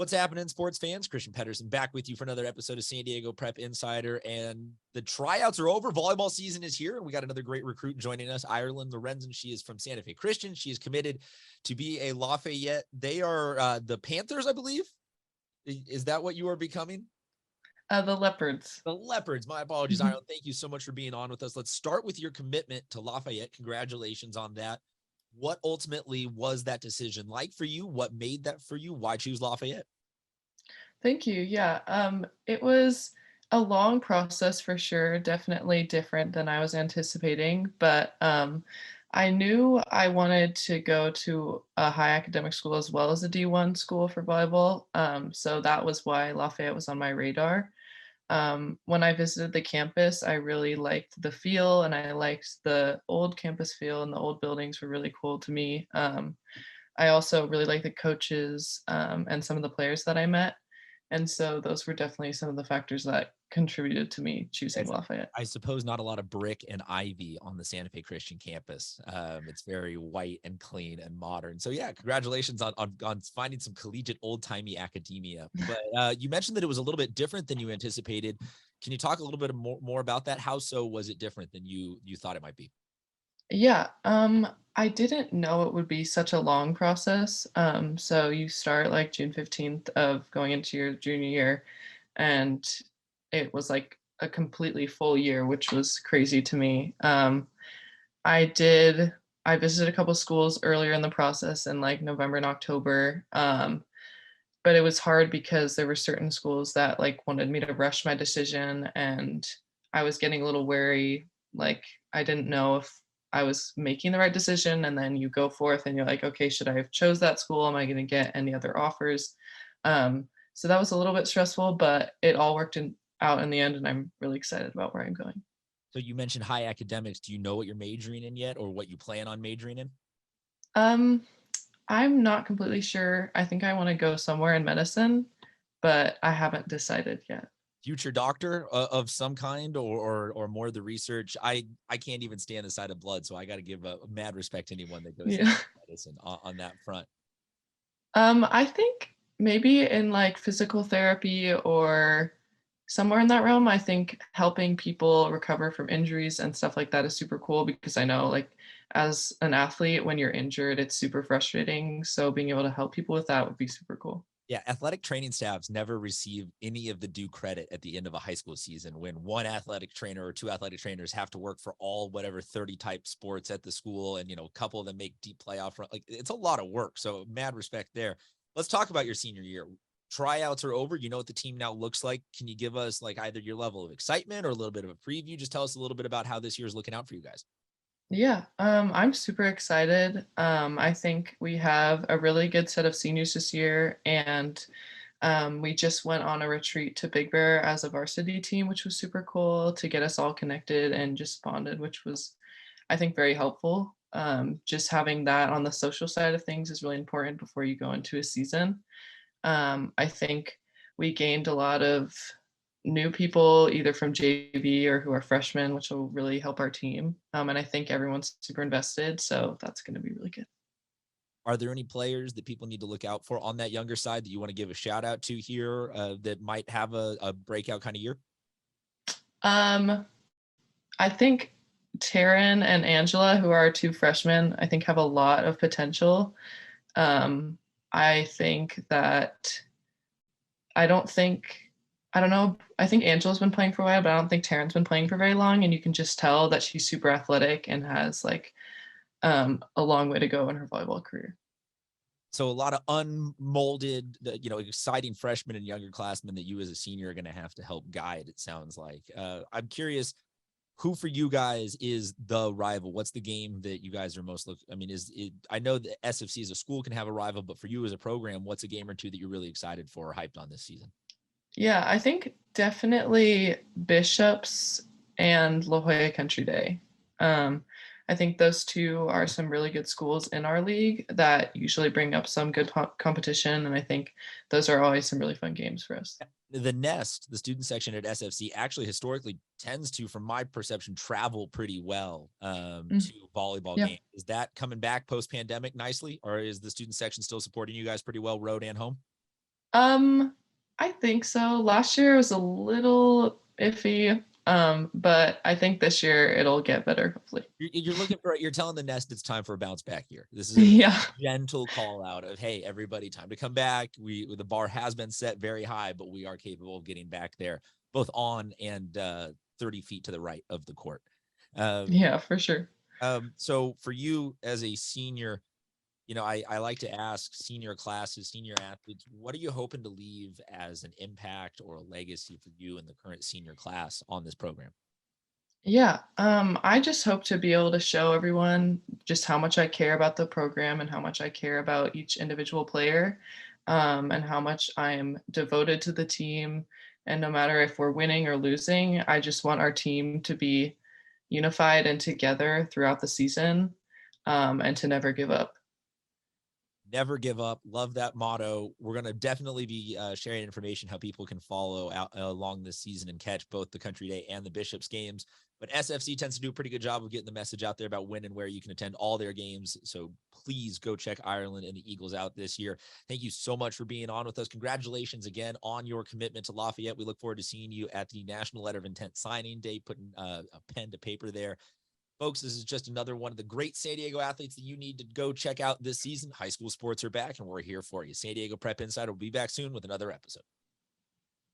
What's happening, sports fans? Christian Pedersen back with you for another episode of San Diego Prep Insider. And the tryouts are over. Volleyball season is here. And we got another great recruit joining us, Irelynd Lorenzen. She is from Santa Fe Christian. She is committed to be a Lafayette. They are the Panthers, I believe. Is that what you are becoming? The Leopards. The Leopards. My apologies, Irelynd. Thank you so much for being on with us. Let's start with your commitment to Lafayette. Congratulations on that. What ultimately was that decision like for you? What made that for you? Why choose Lafayette? Thank you. Yeah, it was a long process for sure, definitely different than I was anticipating, but I knew I wanted to go to a high academic school as well as a D1 school for volleyball. So that was why Lafayette was on my radar. When I visited the campus, I really liked the feel and I liked the old campus feel, and the old buildings were really cool to me. I also really liked the coaches and some of the players that I met. And so those were definitely some of the factors that contributed to me choosing Lafayette. I suppose not a lot of brick and ivy on the Santa Fe Christian campus. It's very white and clean and modern. So yeah, congratulations on finding some collegiate old-timey academia. But you mentioned that it was a little bit different than you anticipated. Can you talk a little bit more about that? How so was it different than you thought it might be? Yeah, I didn't know it would be such a long process. So you start like June 15th of going into your junior year, and it was like a completely full year, which was crazy to me. I did, I visited a couple schools earlier in the process in like November and October. But it was hard because there were certain schools that like wanted me to rush my decision, and I was getting a little wary. Like I didn't know if I was making the right decision, and then you go forth and you're like, okay, should I have chose that school? Am I going to get any other offers? So that was a little bit stressful, but it all out in the end, and I'm really excited about where I'm going. So you mentioned high academics. Do you know what you're majoring in yet, or what you plan on majoring in? Um, I'm not completely sure. I think I want to go somewhere in medicine, but I haven't decided yet. Future doctor of some kind, or more of the research. I can't even stand the sight of blood, so I got to give a mad respect to anyone that goes into Yeah. medicine on that front. I think maybe in like physical therapy or somewhere in that realm. I think helping people recover from injuries and stuff like that is super cool, because I know like as an athlete, when you're injured, it's super frustrating. So being able to help people with that would be super cool. Yeah, athletic training staffs never receive any of the due credit at the end of a high school season when one athletic trainer or two athletic trainers have to work for all whatever 30 type sports at the school, and a couple of them make deep playoff run. Like, it's a lot of work. So mad respect there. Let's talk about your senior year. Tryouts are over. You know what the team now looks like. Can you give us like either your level of excitement or a little bit of a preview? Just tell us a little bit about how this year is looking out for you guys. Yeah, I'm super excited. I think we have a really good set of seniors this year, and we just went on a retreat to Big Bear as a varsity team, which was super cool to get us all connected and just bonded, which was, I think, very helpful. Just having that on the social side of things is really important before you go into a season. I think we gained a lot of new people either from JV or who are freshmen, which will really help our team. And I think everyone's super invested, so that's going to be really good. Are there any players that people need to look out for on that younger side that you want to give a shout out to here that might have a breakout kind of year? Um, I think Taryn and Angela, who are our two freshmen, I think have a lot of potential. I think that I don't think I don't know. I think Angela's been playing for a while, but I don't think Taryn's been playing for very long. And you can just tell that she's super athletic and has like a long way to go in her volleyball career. So a lot of unmolded, exciting freshmen and younger classmen that you as a senior are going to have to help guide, it sounds like. I'm curious, who for you guys is the rival? What's the game that you guys are most I know that SFC as a school can have a rival, but for you as a program, what's a game or two that you're really excited for or hyped on this season? Yeah, I think definitely Bishops and La Jolla Country Day. I think those two are some really good schools in our league that usually bring up some good competition, and I think those are always some really fun games for us. The Nest, the student section at SFC, actually historically tends to, from my perception, travel pretty well to volleyball Yeah. games. Is that coming back post-pandemic nicely, or is the student section still supporting you guys pretty well, road and home? I think so. Last year was a little iffy, but I think this year it'll get better, hopefully. You're looking for, you're telling the nest it's time for a bounce back year. This is a Yeah. gentle call out of, hey, everybody, time to come back. The bar has been set very high, but we are capable of getting back there, both on and 30 feet to the right of the court. Yeah, for sure. So for you as a senior, I like to ask senior classes, senior athletes, what are you hoping to leave as an impact or a legacy for you in the current senior class on this program? Yeah, I just hope to be able to show everyone just how much I care about the program and how much I care about each individual player, and how much I am devoted to the team. And no matter if we're winning or losing, I just want our team to be unified and together throughout the season, and to never give up. Never give up. Love that motto. We're going to definitely be sharing information how people can follow out along this season and catch both the Country Day and the Bishops games. But SFC tends to do a pretty good job of getting the message out there about when and where you can attend all their games. So please go check Irelynd and the Eagles out this year. Thank you so much for being on with us. Congratulations again on your commitment to Lafayette. We look forward to seeing you at the National Letter of Intent signing day, putting a pen to paper there. Folks, this is just another one of the great San Diego athletes that you need to go check out this season. High school sports are back, and we're here for you. San Diego Prep Insider will be back soon with another episode.